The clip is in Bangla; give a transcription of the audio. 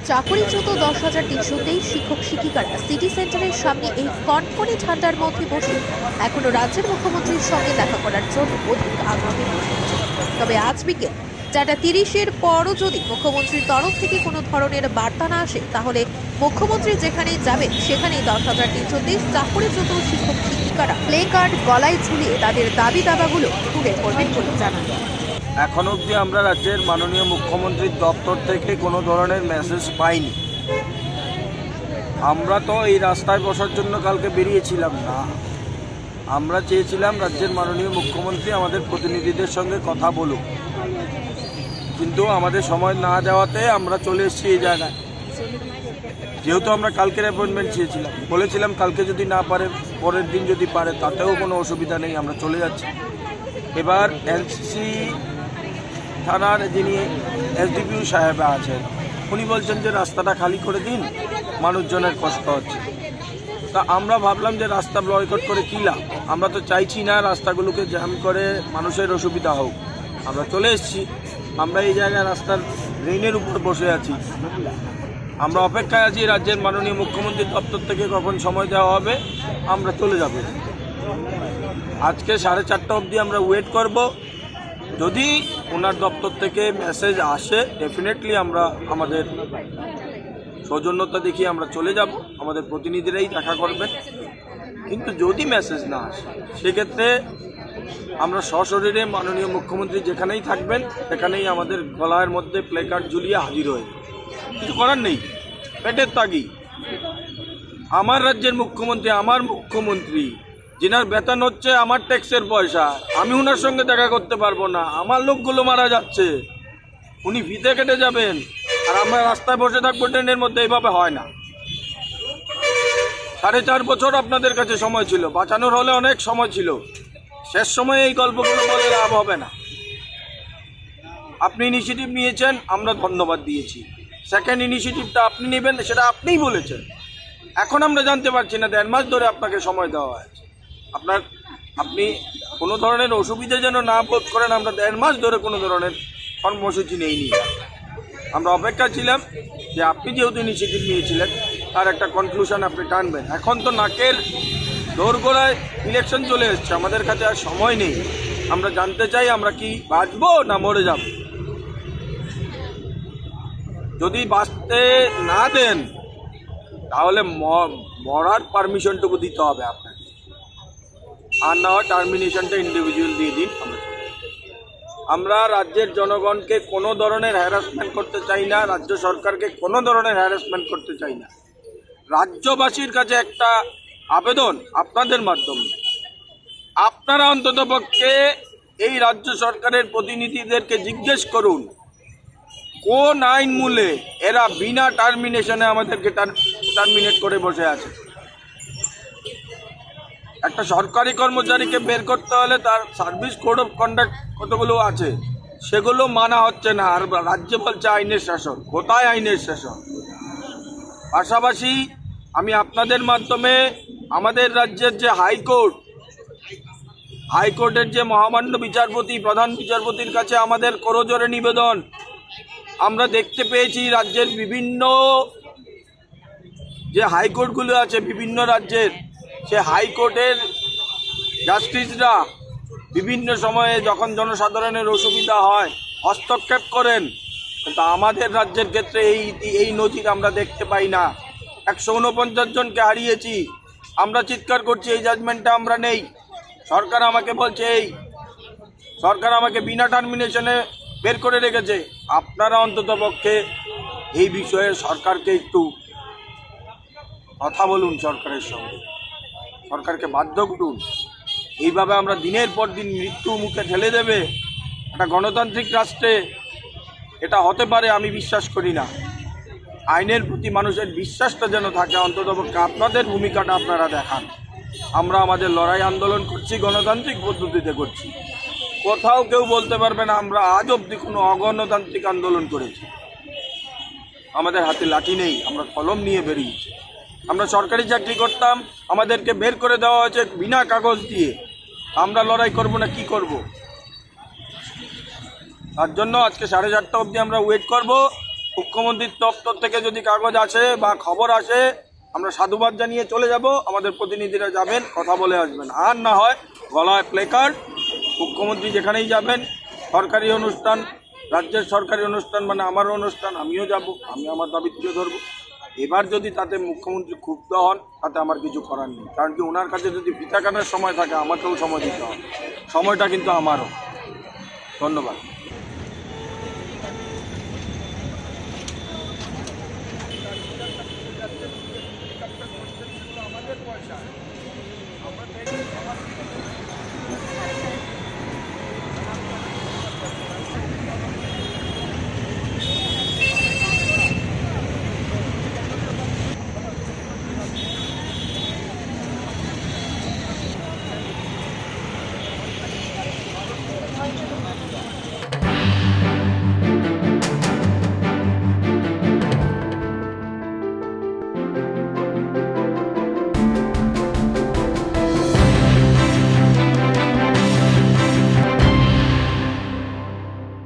চাকরিচ্যুত 10,323 শিক্ষক শিক্ষিকারা সিটি সেন্টারের সামনে এই কনকনে ঠান্ডার মধ্যে বসে এখনো রাজ্যের মুখ্যমন্ত্রীর সঙ্গে দেখা করার জন্য অধিক আগ্রহী হয়েছে। তবে আজ বিকেল 4:30-এর পরও যদি মুখ্যমন্ত্রীর তরফ থেকে কোনো ধরনের বার্তা না আসে, তাহলে মুখ্যমন্ত্রী যেখানেই যাবেন সেখানেই 10,323 চাকরিচ্যুত শিক্ষক শিক্ষিকারা প্লে কার্ড গলায় ঝুলিয়ে তাদের দাবি দাবাগুলো তুলে ধরবেন বলে জানান। এখন অবধি আমরা রাজ্যের মাননীয় মুখ্যমন্ত্রীর দপ্তর থেকে কোনো ধরনের মেসেজ পাইনি। আমরা তো এই রাস্তায় বসার জন্য কালকে বেরিয়েছিলাম না, আমরা চেয়েছিলাম রাজ্যের মাননীয় মুখ্যমন্ত্রী আমাদের প্রতিনিধিদের সঙ্গে কথা বলুক, কিন্তু আমাদের সময় না দেওয়াতে আমরা চলে এসেছি এই জায়গায়। যেহেতু আমরা কালকের অ্যাপয়েন্টমেন্ট চেয়েছিলাম, বলেছিলাম কালকে যদি না পারে পরের দিন যদি পারে তাতেও কোনো অসুবিধা নেই, আমরা চলে যাচ্ছি। এবার এনসিসি থানার যিনি এসডিপিও সাহেব আছেন উনি বলছেন যে রাস্তাটা খালি করে দিন, মানুষজনের কষ্ট হচ্ছে। তা আমরা ভাবলাম যে রাস্তা বয়কট করে কী লাভ, আমরা তো চাইছি না রাস্তাগুলোকে জ্যাম করে মানুষের অসুবিধা হোক। আমরা চলে এসেছি, আমরা এই জায়গায় রাস্তার রেইনের উপর বসে আছি, আমরা অপেক্ষায় আছি রাজ্যের মাননীয় মুখ্যমন্ত্রীর দপ্তর থেকে কখন সময় দেওয়া হবে, আমরা চলে যাব। আজকে 4:30 অবধি আমরা ওয়েট করব। যদি ওনার দপ্তর থেকে মেসেজ আসে ডেফিনেটলি আমরা আমাদের সৌজন্যতা দেখিয়ে আমরা চলে যাব, আমাদের প্রতিনিধিরাই দেখা করবেন। কিন্তু যদি মেসেজ না আসে সেক্ষেত্রে আমরা সশরীরে মাননীয় মুখ্যমন্ত্রী যেখানেই থাকবেন সেখানেই আমাদের গলার মধ্যে প্লে কার্ড ঝুলিয়ে হাজির হয়ে, কিছু করার নেই, পেটের তাগি। আমার রাজ্যের মুখ্যমন্ত্রী, আমার মুখ্যমন্ত্রী যিনার বেতন হচ্ছে আমার ট্যাক্সের পয়সা, আমি ওনার সঙ্গে দেখা করতে পারবো না, আমার লোকগুলো মারা যাচ্ছে, উনি ফিতে কেটে যাবেন আর আমরা রাস্তায় বসে থাকবো ট্রেনের মধ্যে, এইভাবে হয় না। 4.5 বছর আপনাদের কাছে সময় ছিল, বাঁচানোর হলে অনেক সময় ছিল, শেষ সময়ে এই গল্পগুলো বলে লাভ হবে না। আপনি ইনিশিয়েটিভ নিয়েছেন, আমরা ধন্যবাদ দিয়েছি। সেকেন্ড ইনিশিয়েটিভটা আপনি নেবেন সেটা আপনিই বলেছেন। এখন আমরা জানতে পারছি না 1.5 মাস ধরে আপনাকে সময় দেওয়া হয়েছে, আপনি কোনো ধরনের অসুবিধা যেন না বোধ করেন। আমরা 1.5 মাস ধরে কোনো ধরনের কর্মসূচি নেইনি, আমরা অপেক্ষা ছিলাম যে আপনি যেহেতু ইনিশিয়েটিভ নিয়েছিলেন তার একটা কনক্লুশন আপনি টানবেন। এখন তো নাকের দোরগোড়ায় ইলেকশন চলে এসছে, আমাদের কাছে আর সময় নেই। আমরা জানতে চাই আমরা কি বাঁচবো না মরে যাব। যদি বাঁচতে না দেন তাহলে মরার পারমিশনটুকু দিতে হবে আপনাকে, আর না হয় টার্মিনেশনটা ইন্ডিভিজুয়াল দিয়ে দিন। আমরা রাজ্যের জনগণকে কোনো ধরনের হ্যারাসমেন্ট করতে চাই না, রাজ্য সরকারকে কোনো ধরনের হ্যারাসমেন্ট করতে চাই না। রাজ্যবাসীর কাছে একটা আবেদন আপনাদের মাধ্যমে, আপনারা অন্ততপক্ষে এই রাজ্য সরকারের প্রতিনিধিদেরকে জিজ্ঞেস করুন কোন আইন মূলে এরা বিনা টার্মিনেশনে আমাদেরকে টার্মিনেট করে বসে আছে। একটা সরকারি কর্মচারীকে বের করতে হলে তার সার্ভিস কোড অফ কন্ডাক্ট কতগুলো আছে, সেগুলো মানা হচ্ছে না, আর রাজ্য বলছে আইনের শাসন। কোথায় আইনের শাসন? পাশাপাশি আমি আপনাদের মাধ্যমে আমাদের রাজ্যের যে হাইকোর্টের যে মহামান্য বিচারপতি, প্রধান বিচারপতির কাছে আমাদের করজোরে নিবেদন। আমরা দেখতে পেয়েছি রাজ্যের বিভিন্ন যে হাইকোর্টগুলো আছে বিভিন্ন রাজ্যের, সে হাইকোর্টের জাস্টিসরা বিভিন্ন সময়ে যখন জনসাধারণের অসুবিধা হয় হস্তক্ষেপ করেন, কিন্তু আমাদের রাজ্যের ক্ষেত্রে এই নজির আমরা দেখতে পাই না। 149 জনকে হারিয়েছি, আমরা চিৎকার করছি এই জাজমেন্টটা আমরা নেই। সরকার আমাকে বলছে সরকার আমাকে বিনা টার্মিনেশনে বের করে রেখেছে। আপনারা অন্ততপক্ষে এই বিষয়ে সরকারকে একটু কথা বলুন, সরকারের সঙ্গে সরকারকে বাধ্য করুন। এইভাবে আমরা দিনের পর দিন মৃত্যু মুখে ঠেলে দেবে একটা গণতান্ত্রিক রাষ্ট্রে, এটা হতে পারে আমি বিশ্বাস করি না। আইনের প্রতি মানুষের বিশ্বাসটা যেন থাকে, অন্ততপক্ষে আপনাদের ভূমিকাটা আপনারা দেখান। আমরা আমাদের লড়াই আন্দোলন করছি, গণতান্ত্রিক পদ্ধতিতে করছি, কোথাও কেউ বলতে পারবে না আমরা আজ অবধি কোনো অগণতান্ত্রিক আন্দোলন করেছি। আমাদের হাতে লাঠি নেই, আমরা কলম নিয়ে বেরিয়েছি। আমরা সরকারি চাকরি করতাম, আমাদেরকে বের করে দেওয়া হয়েছে বিনা কাগজ দিয়ে। আমরা লড়াই করব না কি করব? তার জন্য আজকে 4:30 অবধি আমরা ওয়েট করব। মুখ্যমন্ত্রীর দপ্তর থেকে যদি কাগজ আসে বা খবর আসে আমরা সাধুবাদ জানিয়ে চলে যাব, আমাদের প্রতিনিধিরা যাবেন, কথা বলে আসবেন। আর না হয় গলায় প্লেকার্ড, মুখ্যমন্ত্রী যেখানেই যাবেন, সরকারি অনুষ্ঠান, রাজ্যের সরকারি অনুষ্ঠান মানে আমারও অনুষ্ঠান, আমিও যাব, আমি আমার দাবি তুলে ধরবো। এবার যদি তাতে মুখ্যমন্ত্রী ক্ষুব্ধ হন তাতে আমার কিছু করার নেই, কারণ কি ওনার কাছে যদি ফিতা কাটার সময় থাকে আমাকেও সময় দিতে হবে, সময়টা কিন্তু আমারও। ধন্যবাদ। আমাদের পয়সা আমরা